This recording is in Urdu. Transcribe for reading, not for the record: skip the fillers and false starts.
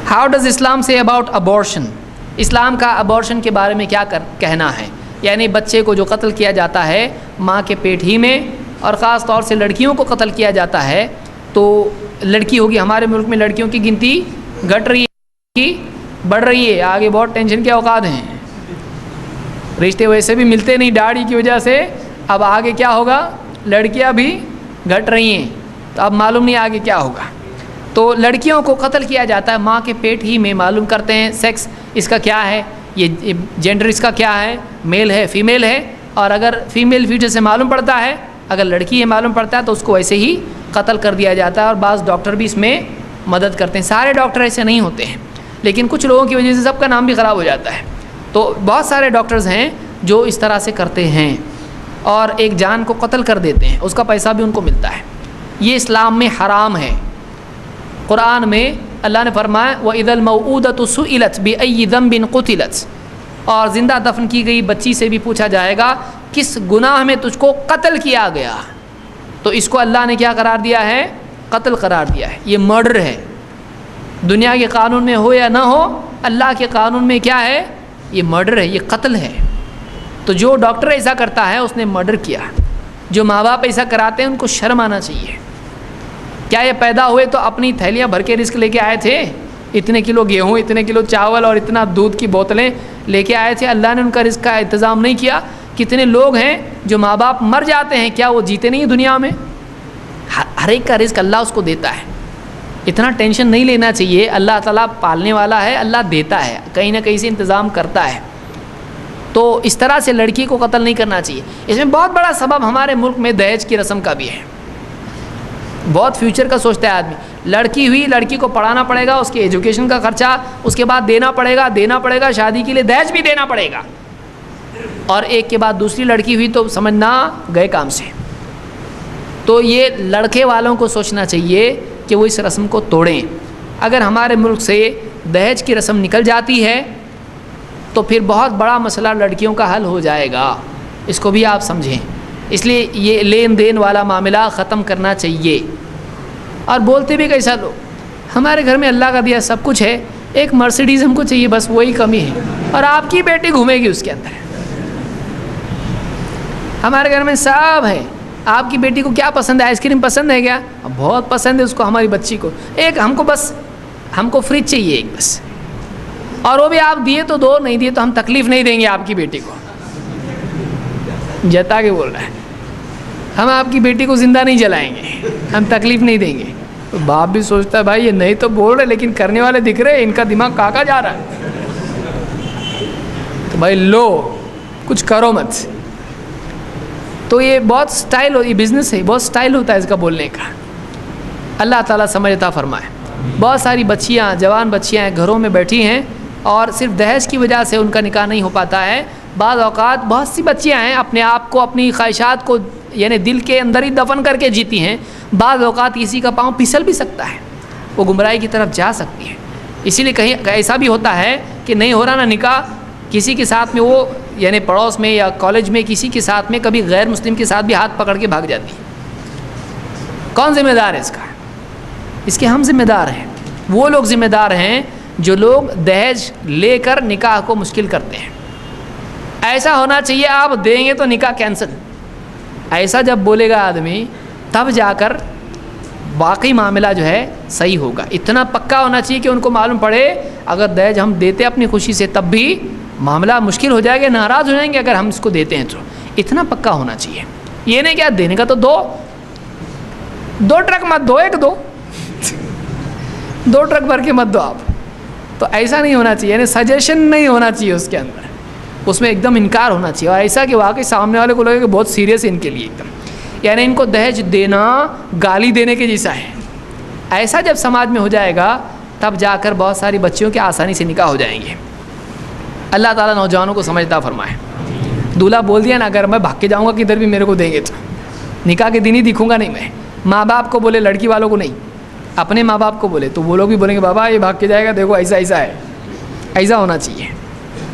ہاؤ ڈز اسلام سے اباؤٹ ابورشن، اسلام کا ابورشن کے بارے میں کیا کہنا ہے؟ یعنی بچے کو جو قتل کیا جاتا ہے ماں کے پیٹ ہی میں، اور خاص طور سے لڑکیوں کو قتل کیا جاتا ہے، تو لڑکی ہوگی، ہمارے ملک میں لڑکیوں کی گنتی گھٹ رہی ہے، بڑھ رہی ہے، آگے بہت ٹینشن کے اوقات ہیں، رشتے ویسے بھی ملتے نہیں داڑھی کی وجہ سے، اب آگے کیا ہوگا، لڑکیاں بھی گھٹ رہی ہیں، تو اب معلوم نہیں آگے کیا ہوگا۔ تو لڑکیوں کو قتل کیا جاتا ہے ماں کے پیٹ ہی میں، معلوم کرتے ہیں سیکس اس کا کیا ہے، یہ جینڈر اس کا کیا ہے، میل ہے فیمیل ہے، اور اگر فیمیل فیٹس سے معلوم پڑتا ہے، اگر لڑکی ہے معلوم پڑتا ہے تو اس کو ایسے ہی قتل کر دیا جاتا ہے، اور بعض ڈاکٹر بھی اس میں مدد کرتے ہیں، سارے ڈاکٹر ایسے نہیں ہوتے ہیں، لیکن کچھ لوگوں کی وجہ سے سب کا نام بھی خراب ہو جاتا ہے، تو بہت سارے ڈاکٹرز ہیں جو اس طرح سے کرتے ہیں اور ایک جان کو قتل کر دیتے ہیں، اس کا پیسہ بھی ان کو ملتا ہے، یہ اسلام میں حرام ہے۔ قرآن میں اللہ نے فرمایا وَإِذَا الْمَوْءُودَةُ سُئِلَتْ بِأَيِّ ذَنبٍ قُتِلَتْ، اور زندہ دفن کی گئی بچی سے بھی پوچھا جائے گا کس گناہ میں تجھ کو قتل کیا گیا، تو اس کو اللہ نے کیا قرار دیا ہے، قتل قرار دیا ہے، یہ مرڈر ہے، دنیا کے قانون میں ہو یا نہ ہو، اللہ کے قانون میں کیا ہے، یہ مرڈر ہے، یہ قتل ہے۔ تو جو ڈاکٹر ایسا کرتا ہے اس نے مرڈر کیا، جو ماں باپ ایسا کراتے ہیں ان کو شرم آنا چاہیے۔ کیا یہ پیدا ہوئے تو اپنی تھیلیاں بھر کے رزق لے کے آئے تھے، اتنے کلو گیہوں، اتنے کلو چاول اور اتنا دودھ کی بوتلیں لے کے آئے تھے؟ اللہ نے ان کا رزق کا انتظام نہیں کیا۔ کتنے لوگ ہیں جو ماں باپ مر جاتے ہیں، کیا وہ جیتے نہیں دنیا میں؟ ہر ایک کا رزق اللہ اس کو دیتا ہے، اتنا ٹینشن نہیں لینا چاہیے، اللہ تعالیٰ پالنے والا ہے، اللہ دیتا ہے، کہیں نہ کہیں سے انتظام کرتا ہے، تو اس طرح سے لڑکی کو قتل نہیں کرنا چاہیے۔ اس میں بہت بڑا سبب ہمارے ملک میں دہیج کی رسم کا بھی ہے، بہت فیوچر کا سوچتا ہے آدمی، لڑکی ہوئی، لڑکی کو پڑھانا پڑے گا، اس کے ایجوکیشن کا خرچہ اس کے بعد دینا پڑے گا، شادی کے لیے دہیج بھی دینا پڑے گا، اور ایک کے بعد دوسری لڑکی ہوئی تو سمجھنا گئے کام سے۔ تو یہ لڑکے والوں کو سوچنا چاہیے کہ وہ اس رسم کو توڑیں۔ اگر ہمارے ملک سے دہیج کی رسم نکل جاتی ہے تو پھر بہت بڑا مسئلہ لڑکیوں کا حل ہو جائے گا، اس کو بھی آپ سمجھیں، اس لیے یہ لین دین والا معاملہ ختم کرنا چاہیے۔ اور بولتے بھی کیسا لوگ، ہمارے گھر میں اللہ کا دیا سب کچھ ہے، ایک مرسیڈیز ہم کو چاہیے، بس وہی کمی ہے، اور آپ کی بیٹی گھومے گی اس کے اندر، ہمارے گھر میں سب ہے، آپ کی بیٹی کو کیا پسند ہے، آئس کریم پسند ہے کیا؟ بہت پسند ہے اس کو، ہماری بچی کو، ایک ہم کو فریج چاہیے ایک بس، اور وہ بھی آپ دیے تو دو، نہیں دیے تو ہم تکلیف نہیں دیں گے آپ کی بیٹی کو، جتا کے بول رہا ہے، ہم آپ کی بیٹی کو زندہ نہیں جلائیں گے، ہم تکلیف نہیں دیں گے۔ تو باپ بھی سوچتا ہے بھائی یہ نہیں تو بول رہے لیکن کرنے والے دکھ رہے، ان کا دماغ کہاں جا رہا ہے، تو بھائی لو کچھ کرو مت۔ تو یہ بہت سٹائل ہو، یہ بزنس ہے، بہت سٹائل ہوتا ہے اس کا بولنے کا، اللہ تعالیٰ سمجھ عطا فرمائے۔ بہت ساری بچیاں، جوان بچیاں گھروں میں بیٹھی ہیں اور صرف دہیج کی وجہ سے ان کا نکاح نہیں ہو پاتا ہے۔ بعض اوقات بہت سی بچیاں ہیں اپنے آپ کو، اپنی خواہشات کو یعنی دل کے اندر ہی دفن کر کے جیتی ہیں، بعض اوقات کسی کا پاؤں پھسل بھی سکتا ہے، وہ گمراہی کی طرف جا سکتی ہے، اسی لیے کہیں ایسا بھی ہوتا ہے کہ نہیں ہو رہا نا نکاح، کسی کے ساتھ میں وہ یعنی پڑوس میں یا کالج میں کسی کے ساتھ میں کبھی غیر مسلم کے ساتھ بھی ہاتھ پکڑ کے بھاگ جاتی ہے۔ کون ذمہ دار ہے اس کا؟ اس کے ہم ذمہ دار ہیں، وہ لوگ ذمہ دار ہیں جو لوگ دہیج لے کر نکاح کو مشکل کرتے ہیں۔ ایسا ہونا چاہیے آپ دیں گے تو نکاح کینسل، ایسا جب بولے گا آدمی تب جا کر باقی معاملہ جو ہے صحیح ہوگا۔ اتنا پکا ہونا چاہیے کہ ان کو معلوم پڑے اگر دہیج ہم دیتے اپنی خوشی سے تب بھی معاملہ مشکل ہو جائے گا، ناراض ہو جائیں گے اگر ہم اس کو دیتے ہیں، تو اتنا پکا ہونا چاہیے۔ یہ نہیں کہ دینے کا تو دو ٹرک مت دو، ایک دو ٹرک بھر کے مت دو آپ، تو ایسا نہیں ہونا چاہیے، یعنی سجیشن نہیں ہونا چاہیے اس کے اندر، اس میں ایک دم انکار ہونا چاہیے، اور ایسا کہ واقعی سامنے والے کو لگے کہ بہت سیریس ہے ان کے لیے ایک دم، یعنی ان کو دہیج دینا گالی دینے کے جیسا ہے۔ ایسا جب سماج میں ہو جائے گا تب جا کر بہت ساری بچیوں کے آسانی سے نکاح ہو جائیں گے۔ اللہ تعالیٰ نوجوانوں کو سمجھتا فرمائے۔ دولہا بول دیا نا اگر میں بھاگ کے جاؤں گا کدھر بھی میرے کو دیں گے تو نکاح کے دن ہی دکھوں گا نہیں میں، ماں باپ کو بولے، لڑکی والوں کو نہیں، اپنے ماں باپ کو بولے، تو وہ لوگ بھی بولیں گے بابا یہ بھاگ کے جائے گا، دیکھو ایسا ہے، ایسا ہونا چاہیے۔